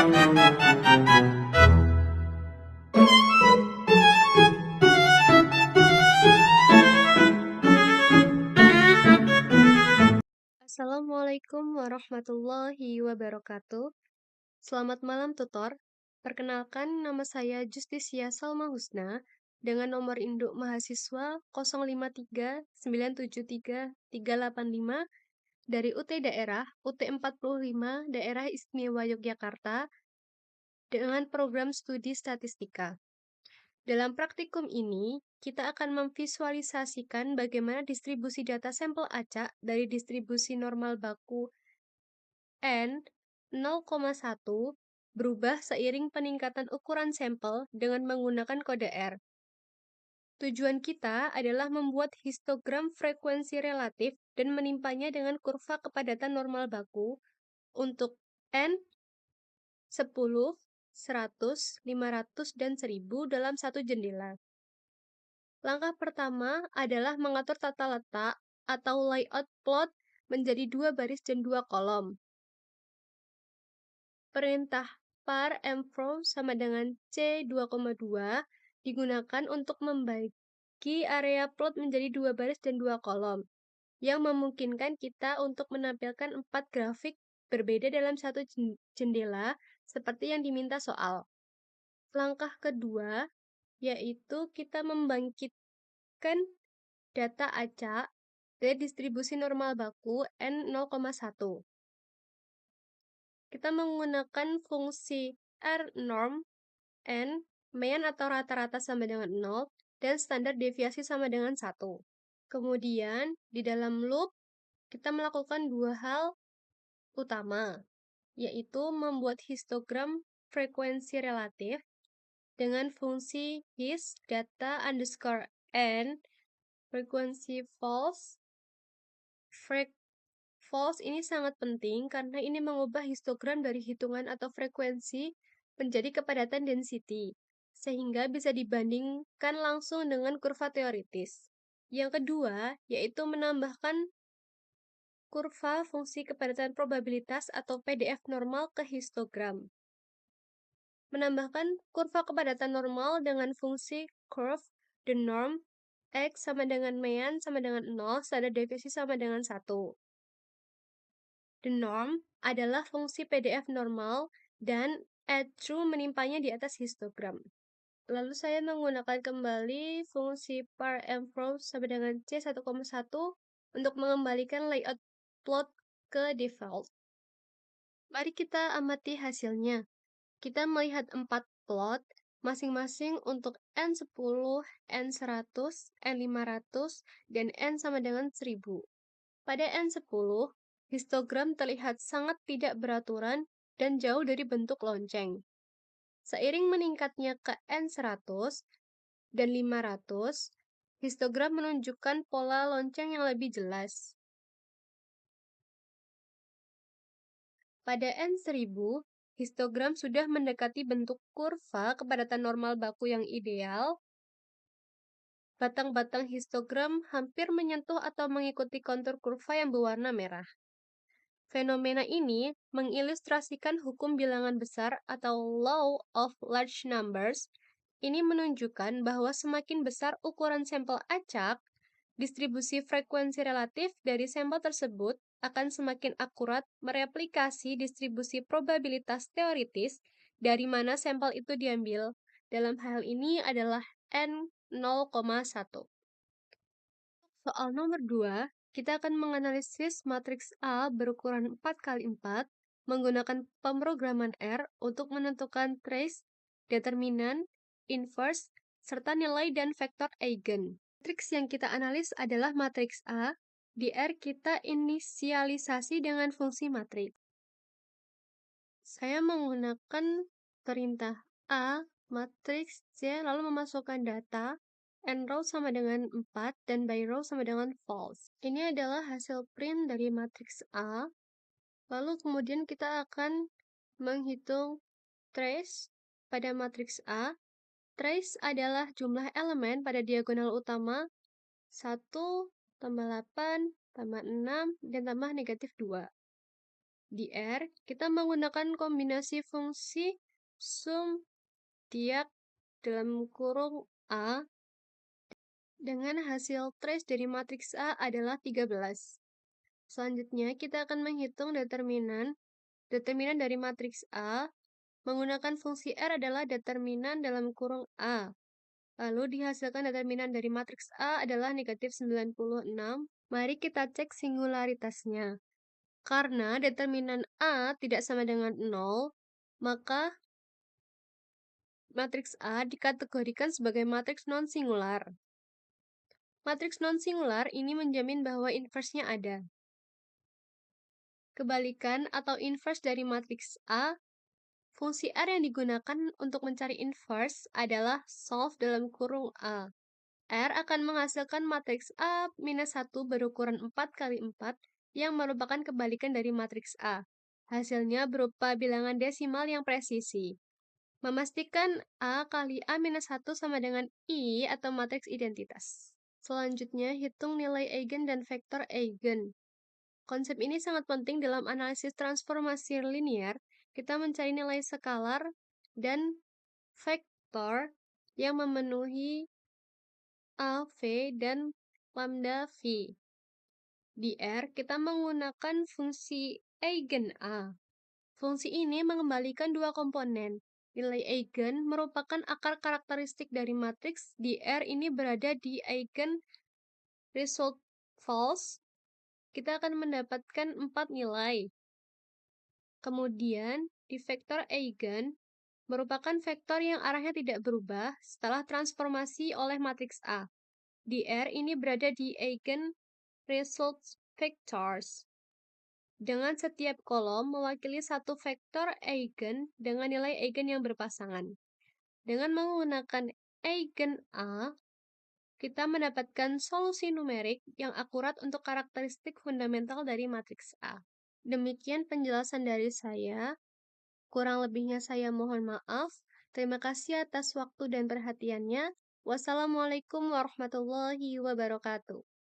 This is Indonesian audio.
Assalamualaikum warahmatullahi wabarakatuh. Selamat malam tutor. Perkenalkan, nama saya Justisia Salma Husna dengan nomor induk mahasiswa 053973385 dari UT Daerah UT 45 Daerah Istimewa Yogyakarta dengan program studi statistika. Dalam praktikum ini, kita akan memvisualisasikan bagaimana distribusi data sampel acak dari distribusi normal baku N 0,1 berubah seiring peningkatan ukuran sampel dengan menggunakan kode R. Tujuan kita adalah membuat histogram frekuensi relatif dan menimpanya dengan kurva kepadatan normal baku untuk N, 10, 100, 500, dan 1000 dalam satu jendela. Langkah pertama adalah mengatur tata letak atau layout plot menjadi 2 baris dan 2 kolom. Perintah par mfro sama dengan C2,2 digunakan untuk membagi area plot menjadi 2 baris dan 2 kolom, yang memungkinkan kita untuk menampilkan 4 grafik berbeda dalam satu jendela seperti yang diminta soal. Langkah kedua yaitu kita membangkitkan data acak dari distribusi normal baku N 0,1. Kita menggunakan fungsi rnorm, n, mean atau rata-rata sama dengan 0, dan standar deviasi sama dengan 1. Kemudian, di dalam loop, kita melakukan dua hal utama, yaitu membuat histogram frekuensi relatif dengan fungsi his data underscore n, frekuensi false. False ini sangat penting karena ini mengubah histogram dari hitungan atau frekuensi menjadi kepadatan density, sehingga bisa dibandingkan langsung dengan kurva teoritis. Yang kedua, yaitu menambahkan kurva fungsi kepadatan probabilitas atau PDF normal ke histogram. Menambahkan kurva kepadatan normal dengan fungsi curve the norm, X sama dengan mean sama dengan 0, standar deviasi sama dengan 1. The norm adalah fungsi PDF normal dan add true menimpanya di atas histogram. Lalu saya menggunakan kembali fungsi par mfro sama dengan C1,1 untuk mengembalikan layout plot ke default. Mari kita amati hasilnya. Kita melihat 4 plot, masing-masing untuk N10, N100, N500, dan N sama dengan 1000. Pada N10, histogram terlihat sangat tidak beraturan dan jauh dari bentuk lonceng. Seiring meningkatnya ke N100 dan 500, histogram menunjukkan pola lonceng yang lebih jelas. Pada N1000, histogram sudah mendekati bentuk kurva kepadatan normal baku yang ideal. Batang-batang histogram hampir menyentuh atau mengikuti kontur kurva yang berwarna merah. Fenomena ini mengilustrasikan hukum bilangan besar atau law of large numbers. Ini menunjukkan bahwa semakin besar ukuran sampel acak, distribusi frekuensi relatif dari sampel tersebut akan semakin akurat mereplikasi distribusi probabilitas teoritis dari mana sampel itu diambil. Dalam hal ini adalah N 0,1. Soal nomor 2, kita akan menganalisis matriks A berukuran 4x4 menggunakan pemrograman R untuk menentukan trace, determinan, inverse, serta nilai dan vektor eigen. Matriks yang kita analis adalah matriks A, di R kita inisialisasi dengan fungsi matriks. Saya menggunakan perintah A, matriks C, lalu memasukkan data, n row sama dengan 4, dan by row sama dengan false. Ini adalah hasil print dari matriks A. Lalu kemudian kita akan menghitung trace pada matriks A. Trace adalah jumlah elemen pada diagonal utama 1, tambah 8, tambah 6, dan tambah negatif 2. Di R, kita menggunakan kombinasi fungsi sum diag dalam kurung A dengan hasil trace dari matriks A adalah 13. Selanjutnya, kita akan menghitung determinan. Determinan dari matriks A menggunakan fungsi R adalah determinan dalam kurung A. Lalu dihasilkan determinan dari matriks A adalah negatif 96. Mari kita cek singularitasnya. Karena determinan A tidak sama dengan 0, maka matriks A dikategorikan sebagai matriks non-singular. Matriks non-singular ini menjamin bahwa inverse-nya ada. Kebalikan atau inverse dari matriks A, fungsi R yang digunakan untuk mencari inverse adalah solve dalam kurung A. R akan menghasilkan matriks A minus 1 berukuran 4 kali 4 yang merupakan kebalikan dari matriks A. Hasilnya berupa bilangan desimal yang presisi. Memastikan A kali A minus 1 sama dengan I atau matriks identitas. Selanjutnya, hitung nilai eigen dan vektor eigen. Konsep ini sangat penting dalam analisis transformasi linear. Kita mencari nilai skalar dan vektor yang memenuhi A, V, dan lambda V. Di R, kita menggunakan fungsi eigen A. Fungsi ini mengembalikan dua komponen. Nilai eigen merupakan akar karakteristik dari matriks. Di R ini berada di eigen result false. Kita akan mendapatkan 4 nilai. Kemudian, di vektor eigen merupakan vektor yang arahnya tidak berubah setelah transformasi oleh matriks A. Di R ini berada di eigen results vectors. Dengan setiap kolom mewakili satu vektor eigen dengan nilai eigen yang berpasangan. Dengan menggunakan eigen A, kita mendapatkan solusi numerik yang akurat untuk karakteristik fundamental dari matriks A. Demikian penjelasan dari saya. Kurang lebihnya saya mohon maaf. Terima kasih atas waktu dan perhatiannya. Wassalamualaikum warahmatullahi wabarakatuh.